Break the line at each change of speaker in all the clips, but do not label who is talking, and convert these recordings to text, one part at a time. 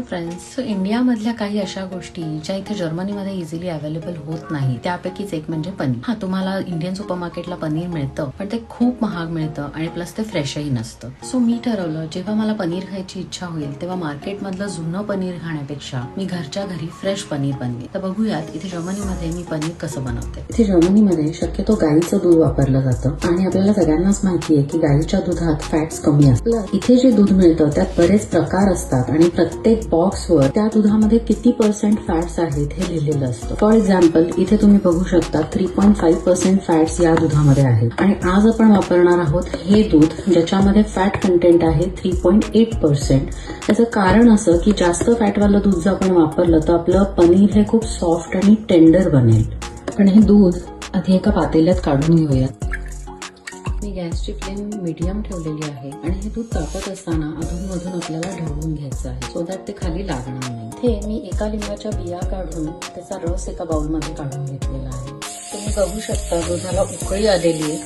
Friends, इंडियामधल्या काही अशा गोष्टी ज्या इथे जर्मनीमध्ये इझिली अवेलेबल होत नाही, त्यापैकीच एक म्हणजे पनीर. हा, तुम्हाला इंडियन सुपरमार्केटला पनीर मिळतं, पण ते खूप महाग मिळतं आणि प्लस ते फ्रेशही नसतं. सो मी ठरवलं, जेव्हा मला पनीर खायची इच्छा होईल तेव्हा मार्केटमधलं जुनं पनीर खाण्यापेक्षा मी घरच्या घरी फ्रेश पनीर बनवेन. तर बघूयात इथे जर्मनीमध्ये मी पनीर कसं बनवते. इथे जर्मनीमध्ये शक्यतो गाईचं दूध वापरलं जातं आणि आपल्याला सगळ्यांनाच माहिती आहे की गाईच्या दुधात फॅट्स कमी असतात. इथे जे दूध मिळतं त्यात बरेच प्रकार असतात आणि प्रत्येक बॉक्सवर त्या दुधामध्ये किती % फॅट्स आहेत हे लिहिलेलं असतं. फॉर एक्झाम्पल, इथे तुम्ही बघू शकता 3.5% फॅट्स या दुधामध्ये आहेत आणि आज आपण वापरणार आहोत हे दूध ज्याच्यामध्ये फॅट कंटेंट आहे 3.8%. त्याचं कारण असं की जास्त फॅटवालं दूध जर आपण वापरलं तर आपलं पनीर हे खूप सॉफ्ट आणि टेंडर बनेल. पण हे दूध आधी एका पातेल्यात काढून घेऊयात. मी गॅसची फ्लेम मीडियम ठेवलेली आहे आणि हे दूध तापत असताना अधूनमधून आपल्याला ढवळून घ्यायचं आहे सो दॅट ते खाली लागणार नाही. हे मी एका लिंबाच्या बिया काढून त्याचा रस एका बाउलमध्ये काढून घेतलेला आहे. तुम्ही बघू शकता दुधाला उकळी आलेली आहे,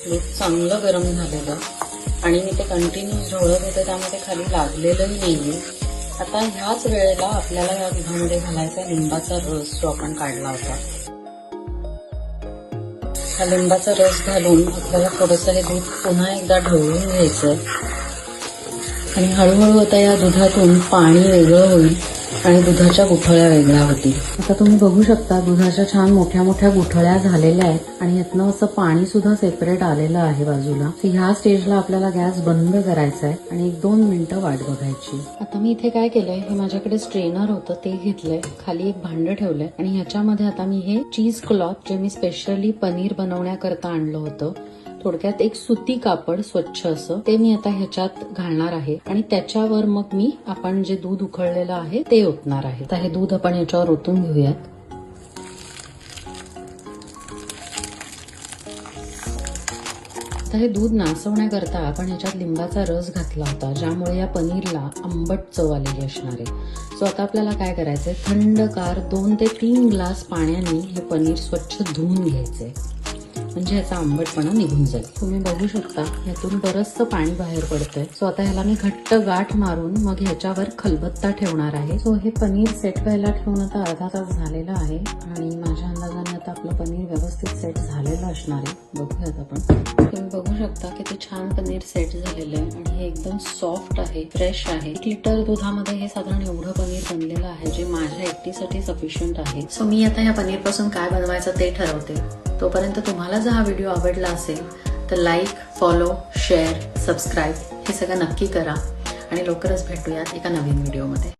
दूध चांगलं गरम झालेलं आणि मी ते कंटिन्यू ढवळत होते त्यामुळे ते खाली लागलेलंही नाहीये. आता ह्याच वेळेला आपल्याला या दुधामध्ये घालायचा लिंबाचा रस जो आपण काढला होता. हा लिंबाचा रस घालून आपल्याला थोडंसं हे दूध पुन्हा एकदा ढवळून घ्यायचं आणि हळूहळू आता या दुधातून पाणी वेगळं होईल आणि दुधाच्या गुठळ्या वेगळ्या होतील. आता तुम्ही बघू शकता दुधाच्या छान मोठ्या मोठ्या गुठळ्या झालेल्या आहेत आणि यातनं असं पाणी सुद्धा सेपरेट आलेलं आहे बाजूला. ह्या स्टेजला आपल्याला गॅस बंद करायचा आहे आणि 1-2 मिनिटं वाट बघायची. आता मी इथे काय केलंय, हे माझ्याकडे स्ट्रेनर होतं ते घेतलंय, खाली एक भांडं ठेवलंय आणि ह्याच्यामध्ये आता मी हे चीज क्लॉथ जे मी स्पेशली पनीर बनवण्याकरता आणलं होतं, थोडक्यात एक सुती कापड स्वच्छ असं, ते मी आता ह्याच्यात घालणार आहे आणि त्याच्यावर मग मी आपण जे दूध उकळलेलं आहे ते ओतणार आहे. आता हे दूध आपण याच्यावर ओतून घेऊयात. आता हे दूध नासवण्याकरता आपण ह्याच्यात लिंबाचा रस घातला होता, ज्यामुळे या पनीरला आंबट चव आलेली असणार आहे. सो आता आपल्याला काय करायचंय, थंडगार 2 ते 3 ग्लास पाण्याने हे पनीर स्वच्छ धुवून घ्यायचंय, म्हणजे याचा आंबटपणा निघून जाईल. तुम्ही बघू शकता यातून बरचसं पाणी बाहेर पडतंय. सो आता ह्याला मी घट्ट गाठ मारून मग ह्याच्यावर खलबत्ता ठेवणार आहे. सो हे पनीर सेट व्हायला ठेवून आता अर्धा तास झालेला आहे आणि माझ्या अंदाजाने आता आपलं पनीर व्यवस्थित सेट झालेलं असणार आहे. बघूयात आपण. तुम्ही बघू शकता किती छान पनीर सेट झालेलं आहे आणि हे एकदम सॉफ्ट आहे, फ्रेश आहे. 1 लिटर दुधामध्ये हे साधारण एवढं पनीर बनलेलं आहे, जे माझ्या एकटीसाठी सफिशियंट आहे. सो मी आता ह्या पनीर पासून काय बनवायचं ते ठरवते. तोपर्यंत तुम्हाला जर हा व्हिडिओ आवडला असेल तर लाईक, फॉलो, शेअर, सबस्क्राईब हे सगळं नक्की करा आणि लवकरच भेटूयात एका नवीन व्हिडिओमध्ये.